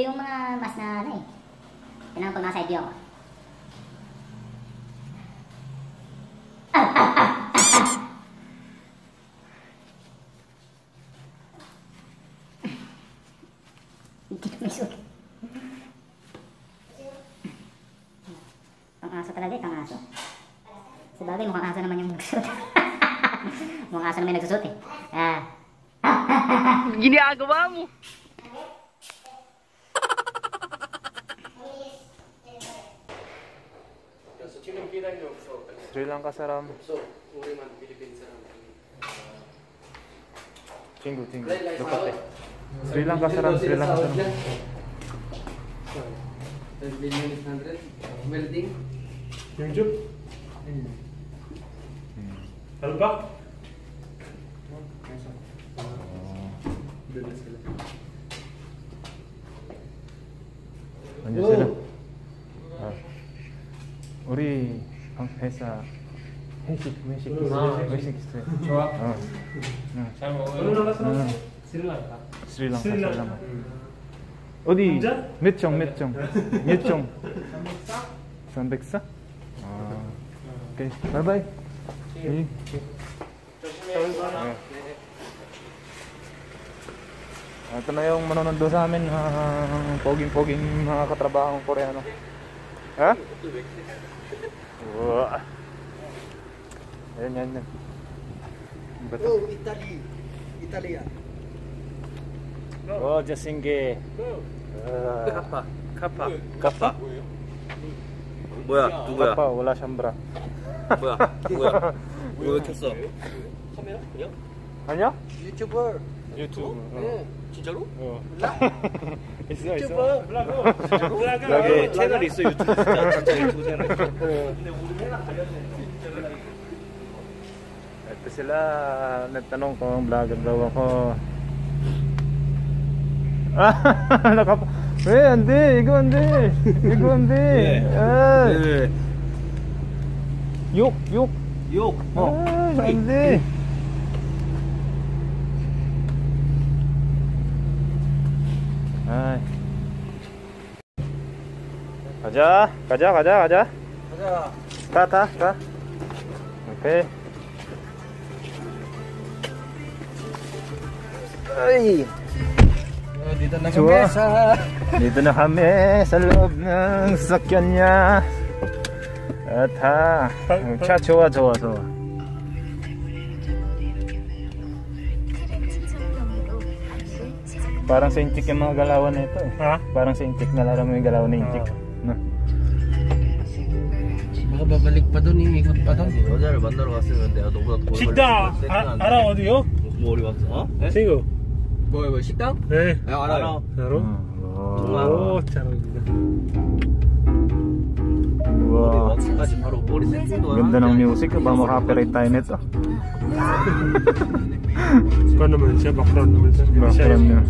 Ito yung mga mas na ano eh. Kailangan pag nasa idea ako. Hindi na may suot. Pang-aso talaga eh, pang-aso. Sa bagay, mukhang aso naman yung nagsusuot. Mukhang aso naman yung nagsusuot eh. Ginagawa mo! Sri Lanka saram. Chingu, Ducati. Sri Lanka saram, Sri Lanka saram. Welding. Yung job? Ano ba? Andiyan sila. 우리 회사 회식 있어요. 좋아. 응. 잘 먹어요. 어느 나라 사람? 스리랑카. 스리랑카. 어디? 몇 정? 304? 오케이. 바이바이. Ito na yung manonood doon sa amin, poging-poging mga katrabahong Koreano. Ha? Wow. Yan. Oh, Italia. Oh, 자신게. 카파. 뭐야? 누구야? 아빠 wala siyang bra. 뭐야? 왜 켰어? 카메라? 그냥? 아니야? YouTuber. 유튜브. 진짜로? 있어. 여기 채널 있어. 유튜브 진짜 유튜브 채널 있어. 근데 우리 맨날 가려면 Ito sila, nagtanong kung vlogger daw ako. Hindi. Yok. Hindi. Ay. 가자. 가. 오케이. Ay. Dito na kami Dito na kami sa loob ng sasakyan niya. At 차 좋아. Parang sa intik yung mga galawan na ito eh. Ha? Parang sa intik, nalala mo yung galawan na intik. No? Baka babalik pa doon, ikot pa doon. 여자를 만나러 갔으면 내가 너보다 더 식당 알아 어디요? 머리 왔어? 어? 친구. 뭐 식당? 네. 알아요. 알아? 오, 잘합니다. 머리 Wow. 왁스까지 바로 머리 세팅도 Ganda ng music, ba maka-copyright tayo nito? Kung naman siya, background naman siya. Background niya.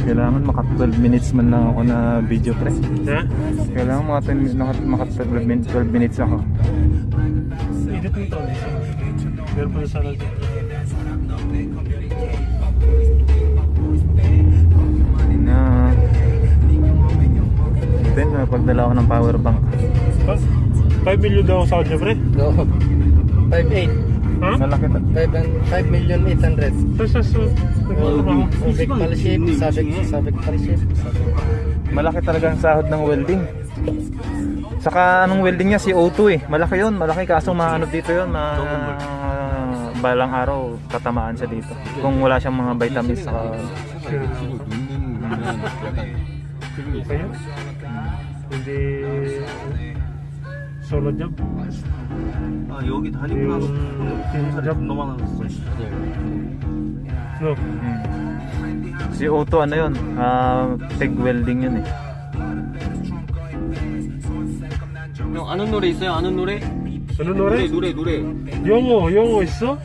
Kailangan maka 12 minutes man lang ako na video pre. Ha? Kailangan maka 12 minutes ako. Edit nito. Meron pa sa natin. Na then pagdala ako ng power bank. 5 million daw ang sahod niya pre? No. 5.8. Ha? Malaki to. 5,800,000. So, Sabik palship, sabik palship. Malaki talaga ang sahod ng welding. Saka anong welding niya si O2 eh. Malaki 'yon, malaki kaso maano dito 'yon, balang araw tatamaan siya dito. Kung wala siyang mga vitamins saka Kaya? Hindi solo job. 아 여기 다니고 나서 너만 왔어. No. Si O2 ano 'yon? TIG welding 'yun eh. 형 아는 노래 있어요? 아는 노래? Ano 노래? 노래. 영어 있어?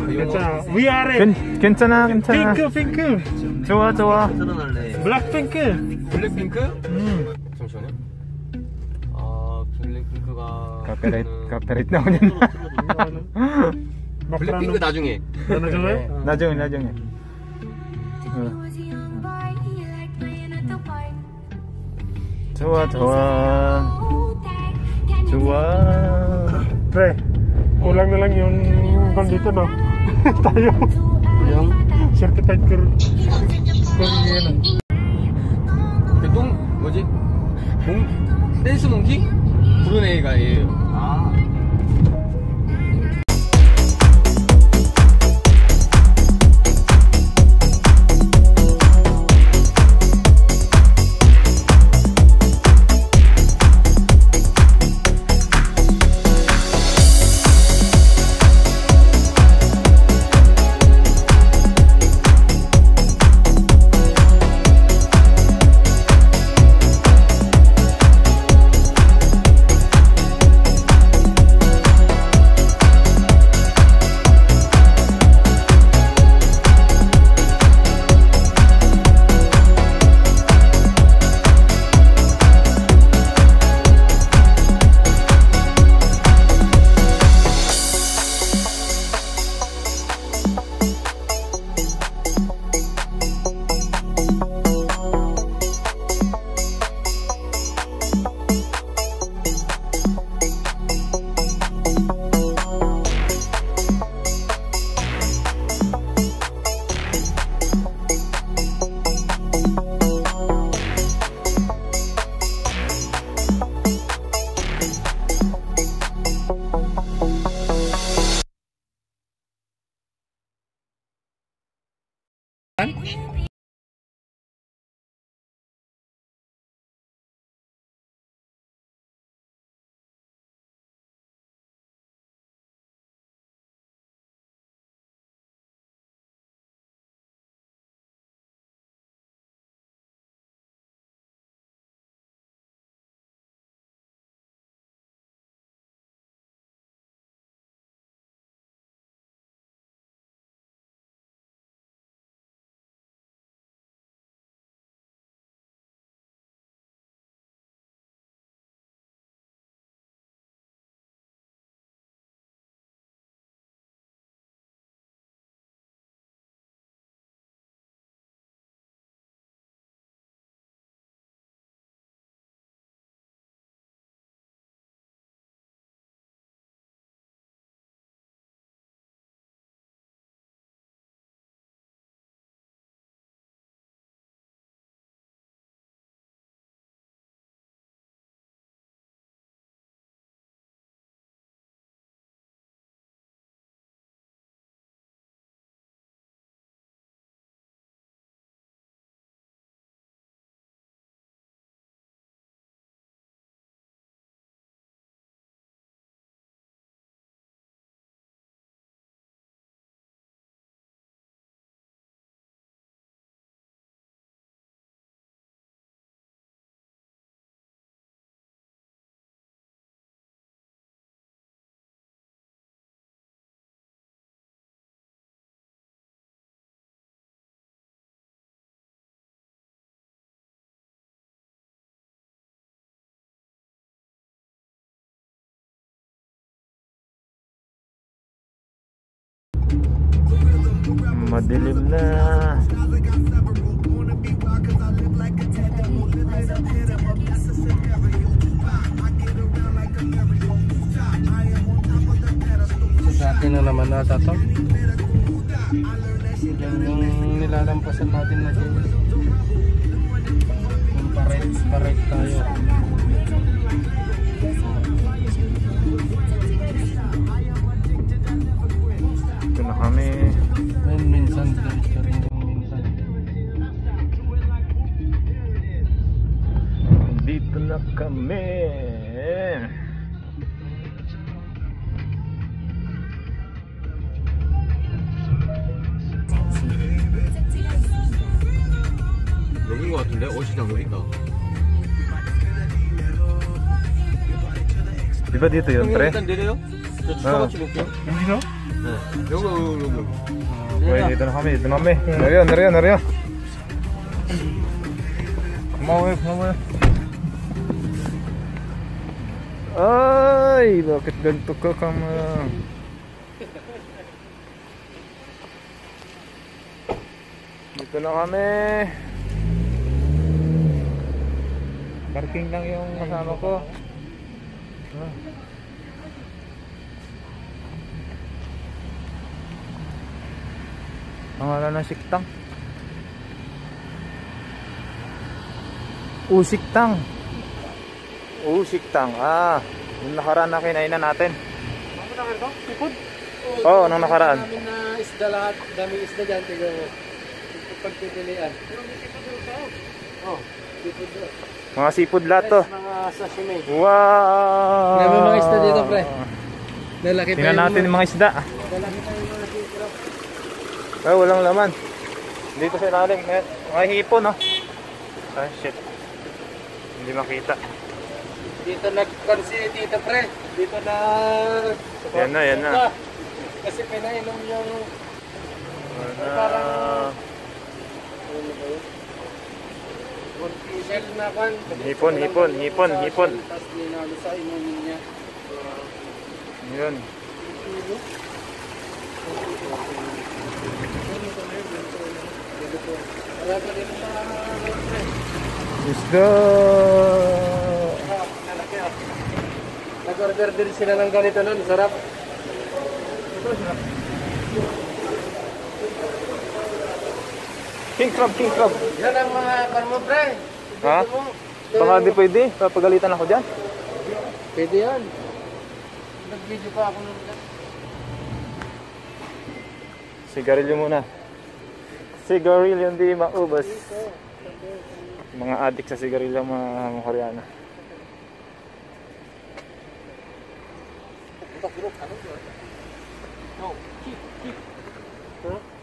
괜찮아. 위아래. 괜찮아. 핑크. 좋아. 살아날래. 블랙핑크. 블랙핑크? 잠시만요. 아 블랙핑크가 Copyright na ako niyan. 블랙핑크 나중에. 나중에? 나중에. 좋아. Pre, kulang na lang yung bandito, no? Tayo. Yung Certified courier. 뭐지? 댄스 몽키? 브루네이가 얘예요. 아. Madilim na. sa atin na naman nata to. Yan yung nilalampasan natin na dito. Kung parate tayo. Ito na kami. Ayun, minsan dito rin yung minsan. Dito na kami. 여긴 것 같은데? 어시장 여기다. Di ba dito yun, pre? 일단 내려요? 저 주차같이 볼게요. Hindi, no? 네. 여기. Okay, dito na kami, dito na kami. Nariyan. Kumawin. Ay, bakit ganito ka kama? Dito na kami. Parking lang yung kasama ko. Pangalan ng siktang. Usiktang. Usiktang. Ah, yung nakaraan na kinainan natin. Ano na ito? Sipod? Oo, nung nakaraan. Dami na isda lahat. Daming isda dyan. Tiga mo. Pagpipilian. Oh, sipod doon. Mga seafood lahat to. Mga sashimi. Wow! May mga isda dito, pre. Lalaki pa Tingnan natin yung mga isda. Lalaki pa yung mga sipod. Ay, walang laman. Dito sa ilalim. Mga hipon, no? Ay, shit. Hindi makita. Dito nagkansi dito, pre. Dito na... Yan na, yan na. Kasi pinainom yung... Parang... Shell na kan. Hipon. Tapos ninalo sa inumin niya. Yun. Wala pa rin mga... Isda! Nag-order din sila ng ganito nun. Sarap. King crab! Yan ang mga karmo, pre. Ha? Baka di pwede. Papagalitan ako dyan. Pwede yan. Nag-video pa ako nun. Sigarilyo muna. Sigarilyo hindi maubos. Mga adik sa sigarilyo mga Koreano.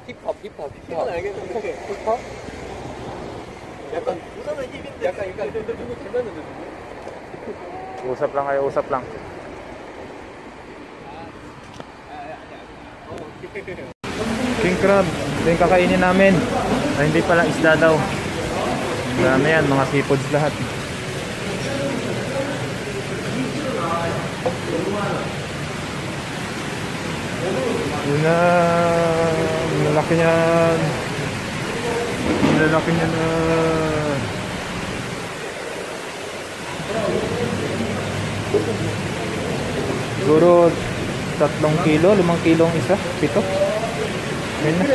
Hip-hop. Usap lang kayo, usap lang. King crab, ito yung kakainin namin. Ay, hindi pala isda daw. Dami yan, mga seafoods lahat. Yun na, lalaki niyan. Lalaki niyan na. Siguro 3 kilo, 5 kilo ang isa, 7. Ayun na,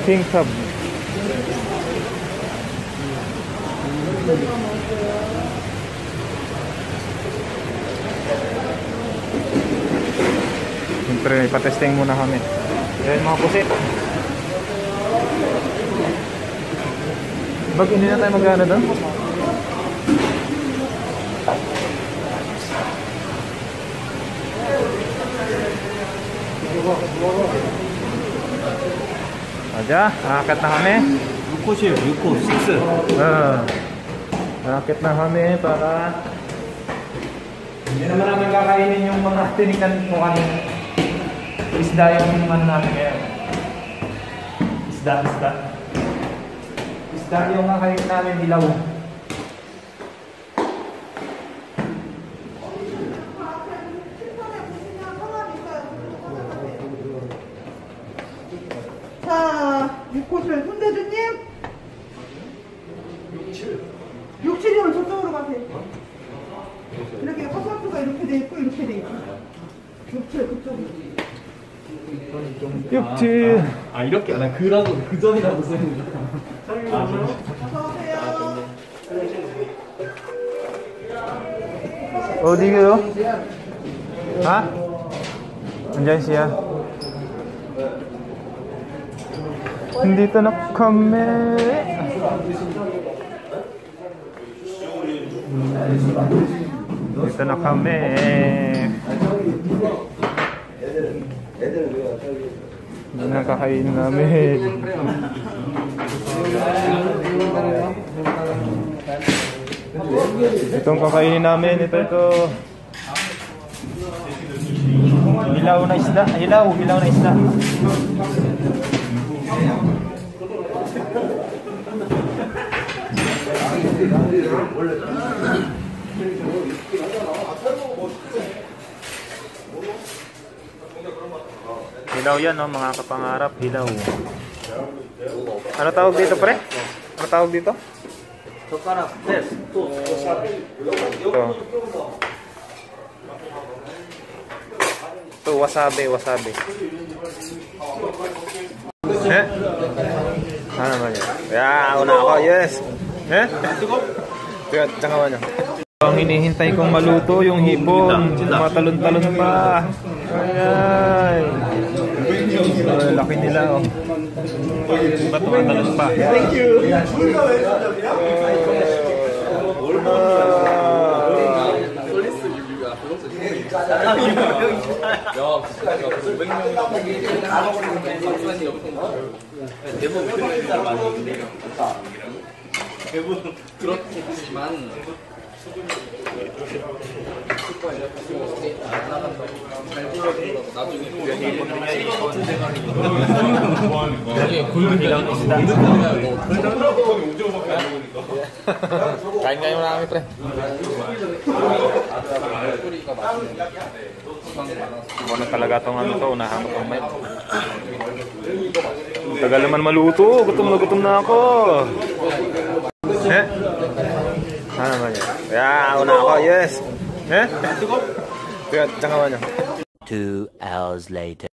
king crab. Siyempre, ipatesting muna kami. Ayan mga pusit. Bag, hindi na tayo mag-ano doon? Aja, nakakit na kami. 6. Nakakit na kami para hindi naman namin kakainin yung mga tinikan mo kanina. Isda yung ano namin ngayon. Isda. Isda yung kakainin namin dilaw. 자, 6호실 손대주님. 6칠이면 저쪽으로 가세요. 이렇게 파스와트가 이렇게 돼 있고 이렇게 돼 있고. 6칠 그쪽으로. 육지. 아 이렇게 나 그라고 그 점이라고 쓰는 거. 어서 오세요. 어디 가요? Ha? Andiyan siya. Dito na kami. Dito na kami. Hindi na kakainin namin. Itong kakainin namin. Ito. Hilaw na isda. Hilaw na isda. Hilaw yan, no, mga kapangarap. Hilaw. Ano tawag dito, pre? Ano tawag dito? Ito. Ito, wasabi. Ano naman yun? Una ako, yes! Tsaka ano? Ang hinihintay kong maluto, yung hipon. Matalon-talon pa. Ay! Laki nila, oh. Ba't matalon pa? Thank you! 그렇지만 나중에 굵은 이랑 있다. Kain-kain mo na kami, pre. Muna talaga itong ano to, unahan ko itong mic. Tagal naman maluto, gutom na ako. Ano naman yun? Una ako, yes! Tsaka ano? 2 hours later.